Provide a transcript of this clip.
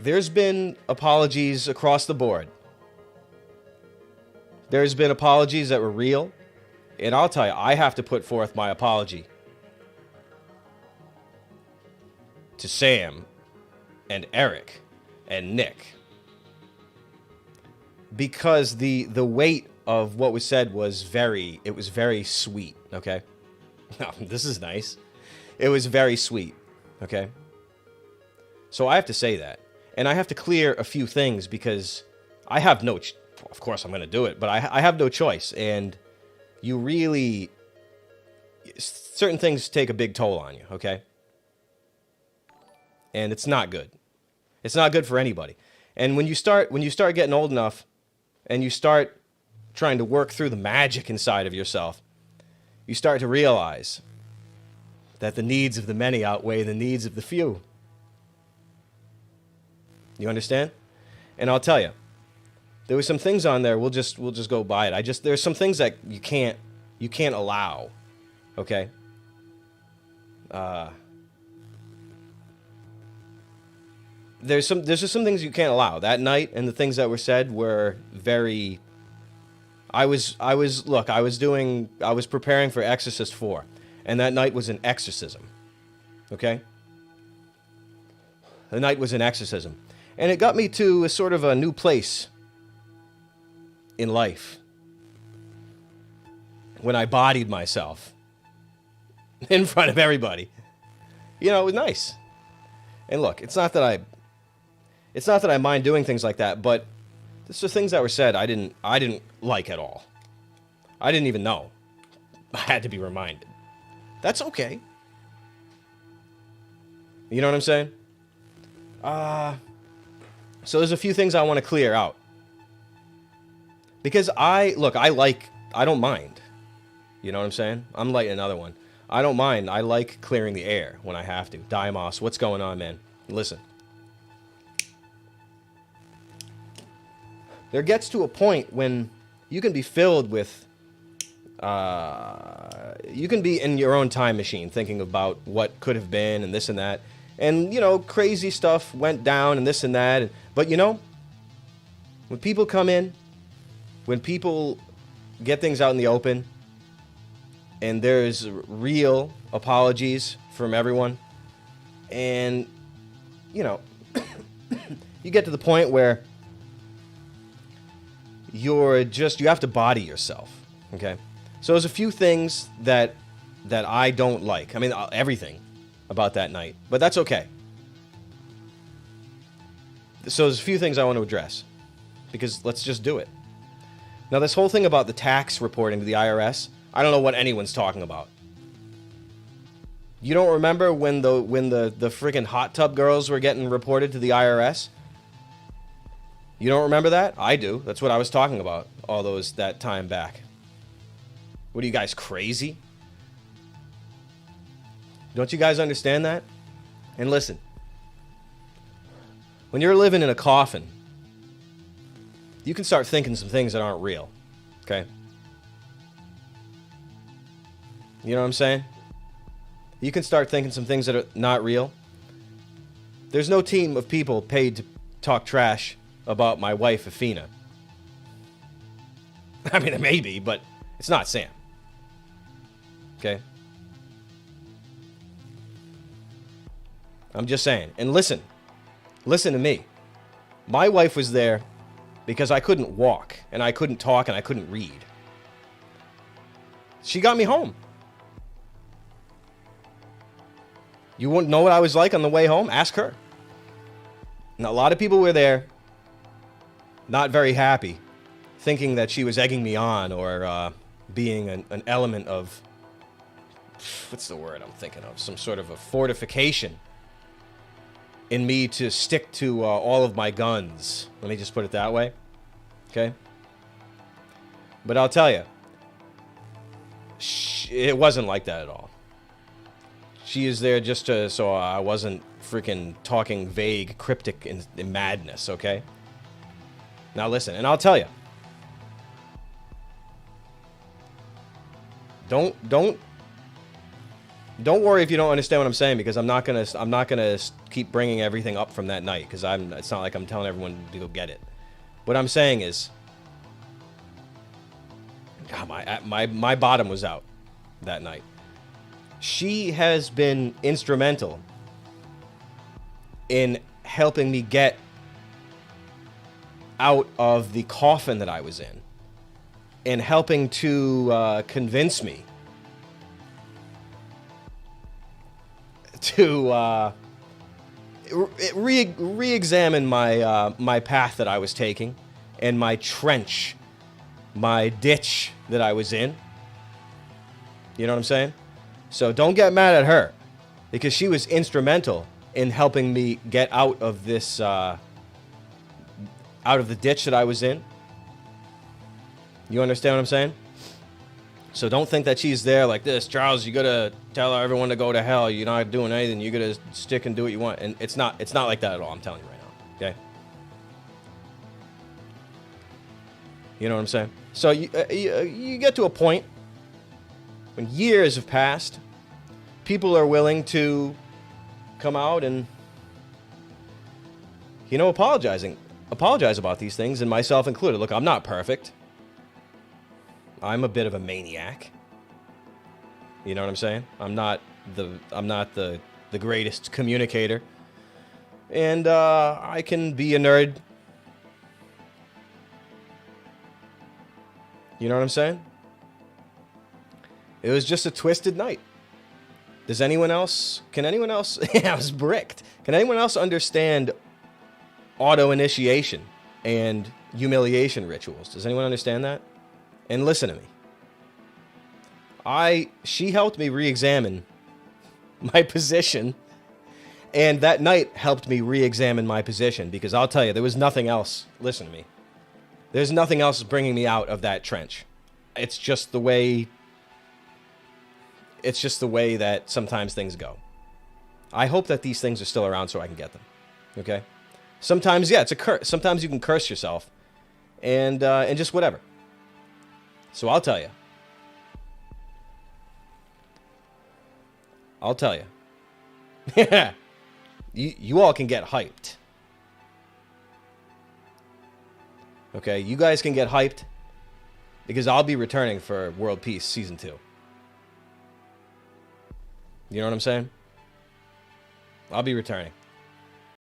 there's been apologies across the board. There's been apologies that were real. And I'll tell you, I have to put forth my apology to Sam and Eric and Nick. Because the weight of what was said was very sweet, okay? This is nice. It was very sweet, okay? So I have to say that. And I have to clear a few things because I have no... of course I'm going to do it, but I have no choice. And you really... certain things take a big toll on you, okay? And it's not good. It's not good for anybody. And when you start getting old enough and you start trying to work through the magic inside of yourself, you start to realize that the needs of the many outweigh the needs of the few. You understand? And I'll tell you, there were some things on there. We'll just go by it. There's some things that you can't allow. Okay. There's just some things you can't allow. That night and the things that were said were very... I was preparing for Exorcist 4, and that night was an exorcism. Okay? The night was an exorcism. And it got me to a sort of a new place in life when I bodied myself in front of everybody. You know, it was nice. And look, it's not that I mind doing things like that, but it's the things that were said I didn't like at all. I didn't even know. I had to be reminded. That's okay. You know what I'm saying? So there's a few things I want to clear out. Because I don't mind. You know what I'm saying? I'm lighting another one. I don't mind. I like clearing the air when I have to. Diamos, what's going on, man? Listen. There gets to a point when you can be filled with... you can be in your own time machine thinking about what could have been and this and that. And, you know, crazy stuff went down and this and that. But, you know, when people come in, when people get things out in the open, and there's real apologies from everyone, and, you know, you get to the point where you have to body yourself, okay? So there's a few things that I don't like. I mean, everything about that night, but that's okay. So there's a few things I want to address, because let's just do it. Now, this whole thing about the tax reporting to the IRS, I don't know what anyone's talking about. You don't remember when the freaking hot tub girls were getting reported to the IRS? You don't remember that? I do. That's what I was talking about that time back. What are you guys, crazy? Don't you guys understand that? And listen, when you're living in a coffin, you can start thinking some things that aren't real, okay? You know what I'm saying? You can start thinking some things that are not real. There's no team of people paid to talk trash about my wife, Afina. I mean, it may be, but it's not Sam. Okay? I'm just saying. And listen to me. My wife was there because I couldn't walk, and I couldn't talk, and I couldn't read. She got me home. You wouldn't know what I was like on the way home? Ask her. And a lot of people were there, not very happy, thinking that she was egging me on or being an element of, what's the word I'm thinking of? Some sort of a fortification in me to stick to all of my guns. Let me just put it that way. Okay? But I'll tell you, it wasn't like that at all. She is there just so I wasn't freaking talking vague, cryptic in madness, okay? Now listen, and I'll tell you. Don't Don't worry if you don't understand what I'm saying, because I'm not gonna keep bringing everything up from that night, because it's not like I'm telling everyone to go get it. What I'm saying is, God, my bottom was out that night. She has been instrumental in helping me get out of the coffin that I was in helping to convince me to re-examine my path that I was taking, and my trench, my ditch that I was in. You know what I'm saying? So don't get mad at her, because she was instrumental in helping me get out of this, out of the ditch that I was in. You understand what I'm saying? So don't think that she's there like this. Charles, you gotta tell everyone to go to hell. You're not doing anything. You gotta stick and do what you want. And it's not like that at all. I'm telling you right now. Okay? You know what I'm saying? So you get to a point when years have passed, people are willing to come out and, apologize about these things, and myself included. Look, I'm not perfect. I'm a bit of a maniac. You know what I'm saying? I'm not the greatest communicator. And I can be a nerd. You know what I'm saying? It was just a twisted night. Can anyone else I was bricked. Can anyone else understand auto-initiation and humiliation rituals? Does anyone understand that? And listen to me. She helped me re-examine my position, and that night helped me re-examine my position, because I'll tell you, there was nothing else. Listen to me. There's nothing else bringing me out of that trench. It's just the way that sometimes things go. I hope that these things are still around so I can get them. Okay? Sometimes, yeah, it's a curse. Sometimes you can curse yourself and just whatever. So I'll tell you. Yeah. You all can get hyped. Okay, you guys can get hyped, because I'll be returning for World Peace Season 2. You know what I'm saying? I'll be returning.